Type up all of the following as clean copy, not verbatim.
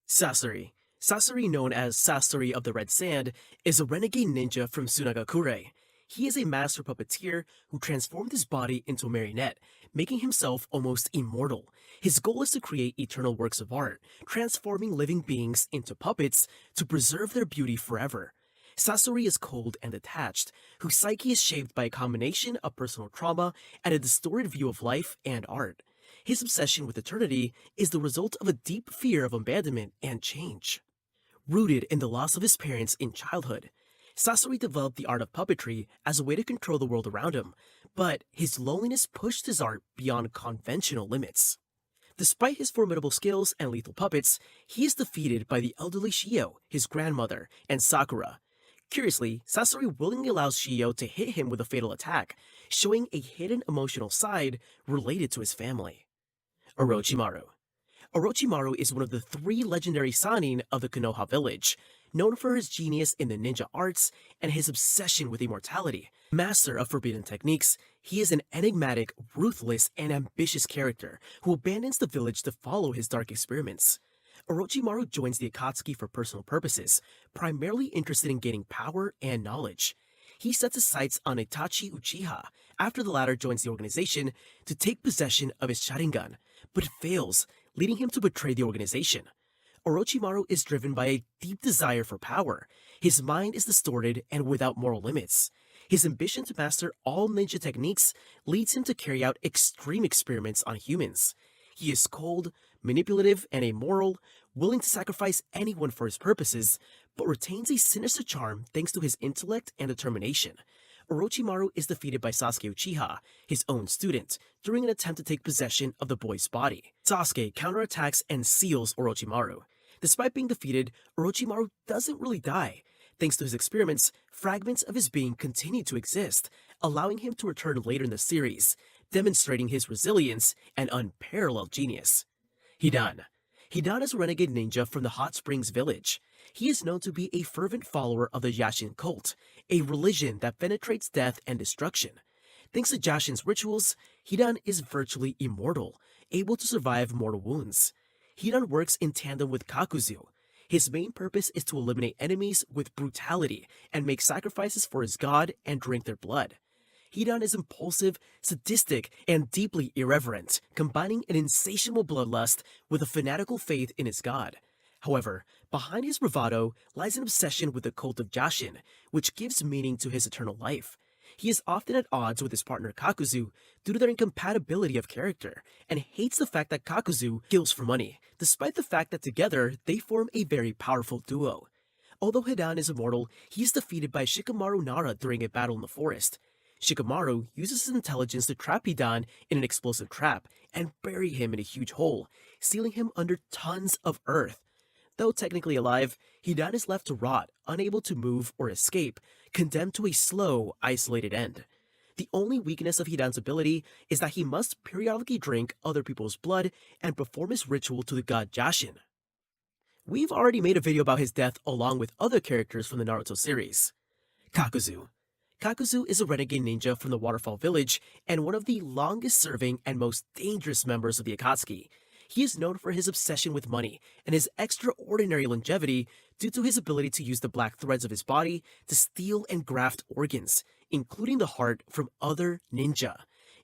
Sasori. Sasori, known as Sasori of the Red Sand, is a renegade ninja from Sunagakure. He is a master puppeteer who transformed his body into a marionette, making himself almost immortal. His goal is to create eternal works of art, transforming living beings into puppets to preserve their beauty forever. Sasori is cold and detached, whose psyche is shaped by a combination of personal trauma and a distorted view of life and art. His obsession with eternity is the result of a deep fear of abandonment and change. Rooted in the loss of his parents in childhood, Sasori developed the art of puppetry as a way to control the world around him, but his loneliness pushed his art beyond conventional limits. Despite his formidable skills and lethal puppets, he is defeated by the elderly Shio, his grandmother, and Sakura. Curiously, Sasori willingly allows Shio to hit him with a fatal attack, showing a hidden emotional side related to his family. Orochimaru. Orochimaru is one of the three legendary Sannin of the Konoha village, known for his genius in the ninja arts and his obsession with immortality. Master of forbidden techniques, he is an enigmatic, ruthless, and ambitious character who abandons the village to follow his dark experiments. Orochimaru joins the Akatsuki for personal purposes, primarily interested in gaining power and knowledge. He sets his sights on Itachi Uchiha after the latter joins the organization to take possession of his Sharingan, but fails, leading him to betray the organization. Orochimaru is driven by a deep desire for power. His mind is distorted and without moral limits. His ambition to master all ninja techniques leads him to carry out extreme experiments on humans. He is cold, manipulative, and amoral, willing to sacrifice anyone for his purposes, but retains a sinister charm thanks to his intellect and determination. Orochimaru is defeated by Sasuke Uchiha, his own student, during an attempt to take possession of the boy's body. Sasuke counterattacks and seals Orochimaru. Despite being defeated, Orochimaru doesn't really die. Thanks to his experiments, fragments of his being continue to exist, allowing him to return later in the series, demonstrating his resilience and unparalleled genius. Hidan. Hidan is a renegade ninja from the Hot Springs village. He is known to be a fervent follower of the Yashin cult, a religion that penetrates death and destruction. Thanks to Jashin's rituals, Hidan is virtually immortal, able to survive mortal wounds. Hidan works in tandem with Kakuzu. His main purpose is to eliminate enemies with brutality and make sacrifices for his god and drink their blood. Hidan is impulsive, sadistic, and deeply irreverent, combining an insatiable bloodlust with a fanatical faith in his god. However, behind his bravado lies an obsession with the cult of Jashin, which gives meaning to his eternal life. He is often at odds with his partner Kakuzu due to their incompatibility of character, and hates the fact that Kakuzu kills for money, despite the fact that together they form a very powerful duo. Although Hidan is immortal, he is defeated by Shikamaru Nara during a battle in the forest. Shikamaru uses his intelligence to trap Hidan in an explosive trap and bury him in a huge hole, sealing him under tons of earth. Though technically alive, Hidan is left to rot, unable to move or escape, condemned to a slow, isolated end. The only weakness of Hidan's ability is that he must periodically drink other people's blood and perform his ritual to the god Jashin. We've already made a video about his death along with other characters from the Naruto series. Kakuzu. Kakuzu is a renegade ninja from the Waterfall Village and one of the longest-serving and most dangerous members of the Akatsuki. He is known for his obsession with money and his extraordinary longevity due to his ability to use the black threads of his body to steal and graft organs, including the heart from other ninja.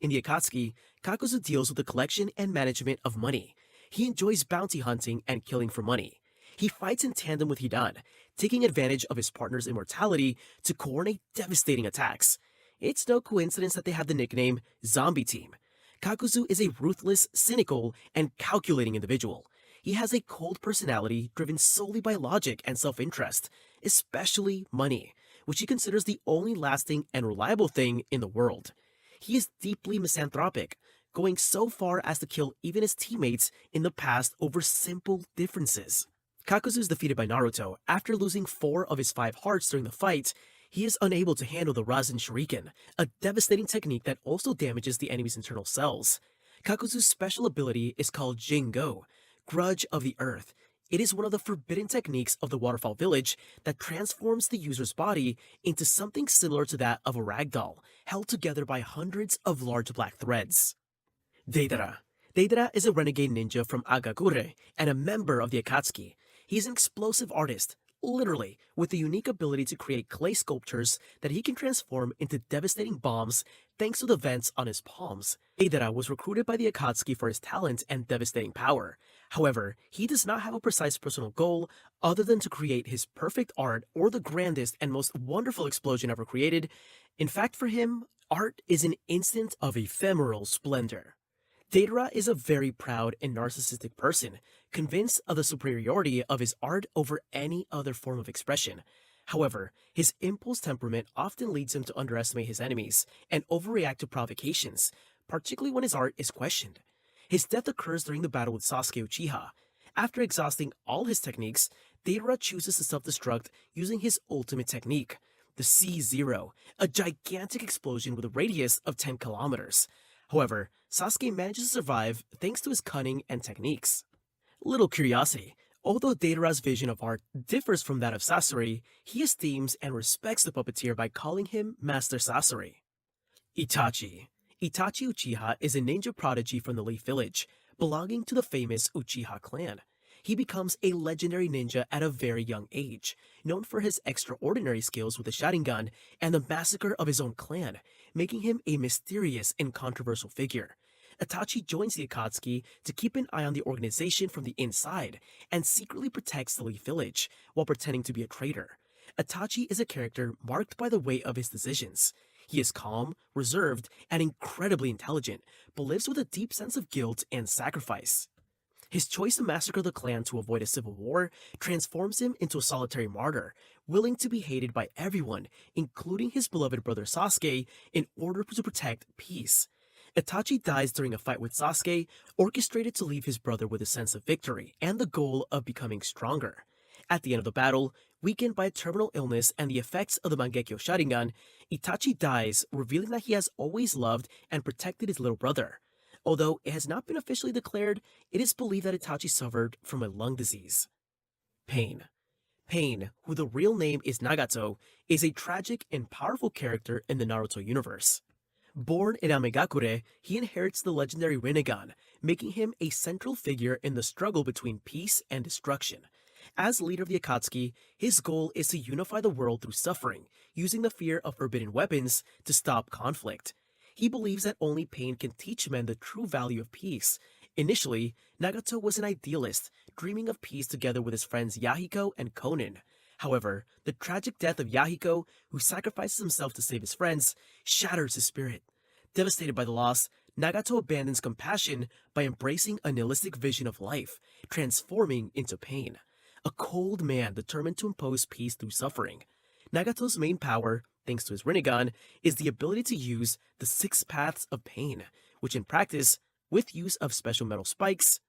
In the Akatsuki, Kakuzu deals with the collection and management of money. He enjoys bounty hunting and killing for money. He fights in tandem with Hidan, taking advantage of his partner's immortality to coordinate devastating attacks. It's no coincidence that they have the nickname Zombie Team. Kakuzu is a ruthless, cynical, and calculating individual. He has a cold personality driven solely by logic and self-interest, especially money, which he considers the only lasting and reliable thing in the world. He is deeply misanthropic, going so far as to kill even his teammates in the past over simple differences. Kakuzu is defeated by Naruto after losing 4 of his 5 hearts during the fight. He is unable to handle the Rasen Shuriken, a devastating technique that also damages the enemy's internal cells. Kakuzu's special ability is called Jingo, Grudge of the Earth. It is one of the forbidden techniques of the Waterfall Village that transforms the user's body into something similar to that of a ragdoll, held together by hundreds of large black threads. Deidara. Deidara is a renegade ninja from Agakure and a member of the Akatsuki. He's an explosive artist, literally, with the unique ability to create clay sculptures that he can transform into devastating bombs thanks to the vents on his palms. Deidara was recruited by the Akatsuki for his talent and devastating power. However, he does not have a precise personal goal other than to create his perfect art or the grandest and most wonderful explosion ever created. In fact, for him, art is an instant of ephemeral splendor. Deidara is a very proud and narcissistic person, convinced of the superiority of his art over any other form of expression. However, his impulse temperament often leads him to underestimate his enemies and overreact to provocations, particularly when his art is questioned. His death occurs during the battle with Sasuke Uchiha. After exhausting all his techniques, Deidara chooses to self-destruct using his ultimate technique, the C-Zero, a gigantic explosion with a radius of 10 kilometers. However, Sasuke manages to survive thanks to his cunning and techniques. Little curiosity, although Deidara's vision of art differs from that of Sasori, he esteems and respects the puppeteer by calling him Master Sasori. Itachi. Itachi Uchiha is a ninja prodigy from the Leaf Village, belonging to the famous Uchiha clan. He becomes a legendary ninja at a very young age, known for his extraordinary skills with the Sharingan and the massacre of his own clan, making him a mysterious and controversial figure. Itachi joins the Akatsuki to keep an eye on the organization from the inside and secretly protects the Leaf Village while pretending to be a traitor. Itachi is a character marked by the weight of his decisions. He is calm, reserved, and incredibly intelligent, but lives with a deep sense of guilt and sacrifice. His choice to massacre the clan to avoid a civil war transforms him into a solitary martyr, willing to be hated by everyone, including his beloved brother Sasuke, in order to protect peace. Itachi dies during a fight with Sasuke, orchestrated to leave his brother with a sense of victory and the goal of becoming stronger. At the end of the battle, weakened by a terminal illness and the effects of the Mangekyo Sharingan, Itachi dies, revealing that he has always loved and protected his little brother. Although it has not been officially declared, it is believed that Itachi suffered from a lung disease. Pain. Pain, who the real name is Nagato, is a tragic and powerful character in the Naruto universe. Born in Amegakure, he inherits the legendary Rinnegan, making him a central figure in the struggle between peace and destruction. As leader of the Akatsuki, his goal is to unify the world through suffering, using the fear of forbidden weapons to stop conflict. He believes that only pain can teach men the true value of peace. Initially, Nagato was an idealist, dreaming of peace together with his friends Yahiko and Konan. However, the tragic death of Yahiko, who sacrifices himself to save his friends, shatters his spirit. Devastated by the loss, Nagato abandons compassion by embracing a nihilistic vision of life, transforming into pain. A cold man determined to impose peace through suffering. Nagato's main power, thanks to his Rinnegan, is the ability to use the 6 paths of pain, which in practice, with use of special metal spikes,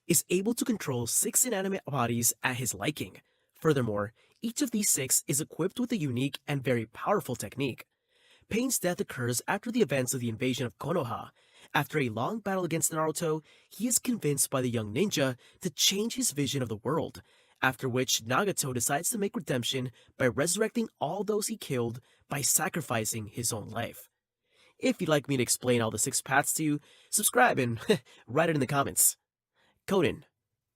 is able to control 6 inanimate bodies at his liking. Furthermore, each of these 6 is equipped with a unique and very powerful technique. Pain's death occurs after the events of the invasion of Konoha. After a long battle against Naruto, he is convinced by the young ninja to change his vision of the world, after which Nagato decides to make redemption by resurrecting all those he killed by sacrificing his own life. If you'd like me to explain all the 6 paths to you, subscribe and write it in the comments. Konan.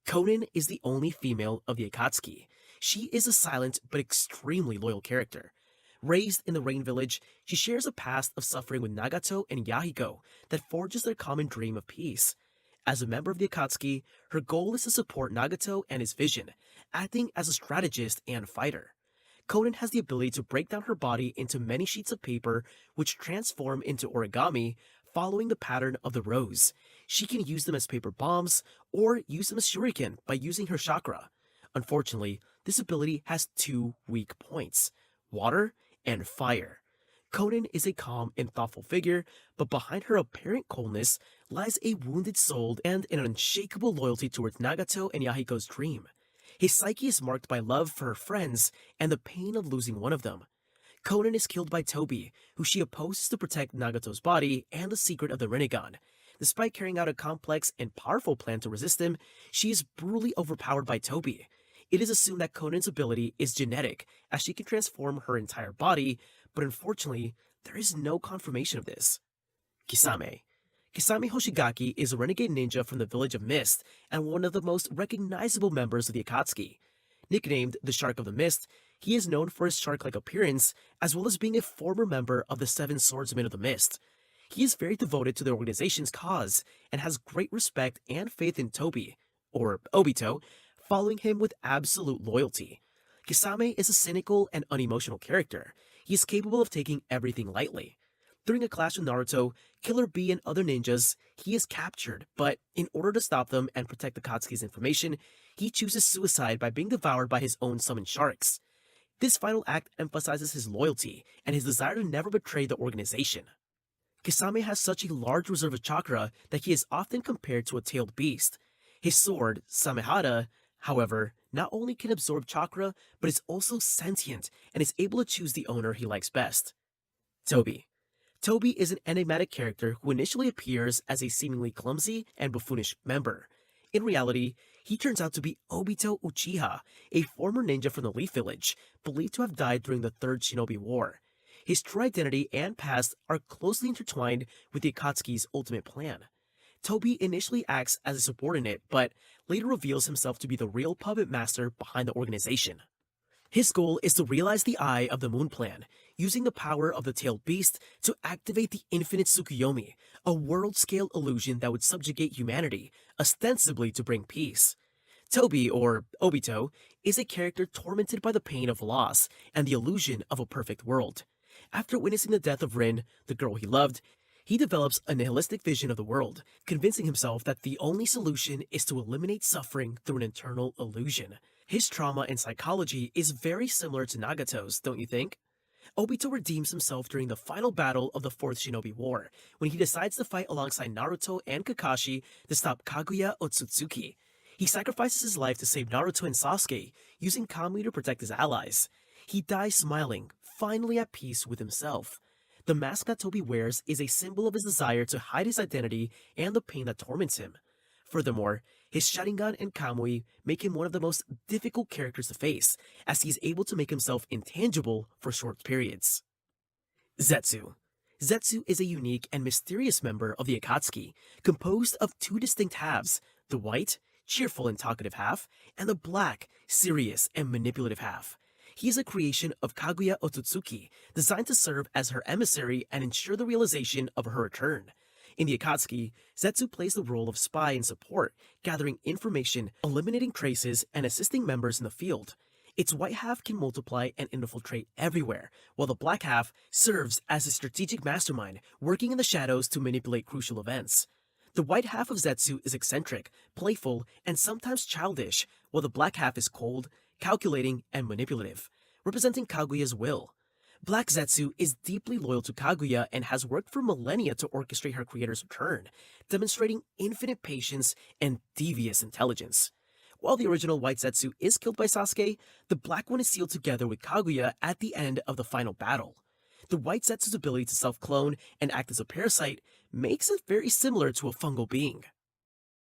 Konan is the only female of the Akatsuki. She is a silent but extremely loyal character. Raised in the Rain Village, she shares a past of suffering with Nagato and Yahiko that forges their common dream of peace. As a member of the Akatsuki, her goal is to support Nagato and his vision, acting as a strategist and fighter. Konan has the ability to break down her body into many sheets of paper which transform into origami, following the pattern of the rose. She can use them as paper bombs, or use them as shuriken by using her chakra. Unfortunately, this ability has 2 weak points: water and fire. Konan is a calm and thoughtful figure, but behind her apparent coldness lies a wounded soul and an unshakable loyalty towards Nagato and Yahiko's dream. His psyche is marked by love for her friends and the pain of losing one of them. Konan is killed by Tobi, who she opposes to protect Nagato's body and the secret of the Rinnegan. Despite carrying out a complex and powerful plan to resist him, she is brutally overpowered by Tobi. It is assumed that Konan's ability is genetic, as she can transform her entire body, but unfortunately, there is no confirmation of this. Kisame. Kisame Hoshigaki is a renegade ninja from the village of Mist and one of the most recognizable members of the Akatsuki. Nicknamed the Shark of the Mist, he is known for his shark-like appearance as well as being a former member of the Seven Swordsmen of the Mist. He is very devoted to the organization's cause and has great respect and faith in Tobi, or Obito, following him with absolute loyalty. Kisame is a cynical and unemotional character. He is capable of taking everything lightly. During a clash with Naruto, Killer Bee and other ninjas, he is captured, but in order to stop them and protect the Katsuki's information, he chooses suicide by being devoured by his own summoned sharks. This final act emphasizes his loyalty and his desire to never betray the organization. Kisame has such a large reserve of chakra that he is often compared to a tailed beast. His sword, Samehada, however, not only can absorb chakra, but is also sentient and is able to choose the owner he likes best. Tobi. Tobi is an enigmatic character who initially appears as a seemingly clumsy and buffoonish member. In reality, he turns out to be Obito Uchiha, a former ninja from the Leaf Village, believed to have died during the Third Shinobi War. His true identity and past are closely intertwined with the Akatsuki's ultimate plan. Tobi initially acts as a subordinate, but later reveals himself to be the real puppet master behind the organization. His goal is to realize the Eye of the Moon Plan, using the power of the tailed beast to activate the infinite Tsukuyomi, a world-scale illusion that would subjugate humanity, ostensibly to bring peace. Tobi, or Obito, is a character tormented by the pain of loss and the illusion of a perfect world. After witnessing the death of Rin, the girl he loved, he develops a nihilistic vision of the world, convincing himself that the only solution is to eliminate suffering through an internal illusion. His trauma and psychology is very similar to Nagato's, don't you think? Obito redeems himself during the final battle of the Fourth Shinobi War, when he decides to fight alongside Naruto and Kakashi to stop Kaguya Otsutsuki. He sacrifices his life to save Naruto and Sasuke, using Kamui to protect his allies. He dies smiling, finally at peace with himself. The mask that Tobi wears is a symbol of his desire to hide his identity and the pain that torments him. Furthermore, his Sharingan and Kamui make him one of the most difficult characters to face, as he is able to make himself intangible for short periods. Zetsu. Zetsu is a unique and mysterious member of the Akatsuki, composed of two distinct halves, the white, cheerful and talkative half, and the black, serious and manipulative half. He is a creation of Kaguya Otsutsuki, designed to serve as her emissary and ensure the realization of her return. In the Akatsuki, Zetsu plays the role of spy and support, gathering information, eliminating traces, and assisting members in the field. Its white half can multiply and infiltrate everywhere, while the black half serves as a strategic mastermind, working in the shadows to manipulate crucial events. The white half of Zetsu is eccentric, playful, and sometimes childish, while the black half is cold, calculating, and manipulative, representing Kaguya's will. Black Zetsu is deeply loyal to Kaguya and has worked for millennia to orchestrate her creator's return, demonstrating infinite patience and devious intelligence. While the original white Zetsu is killed by Sasuke, the black one is sealed together with Kaguya at the end of the final battle. The white Zetsu's ability to self-clone and act as a parasite makes it very similar to a fungal being.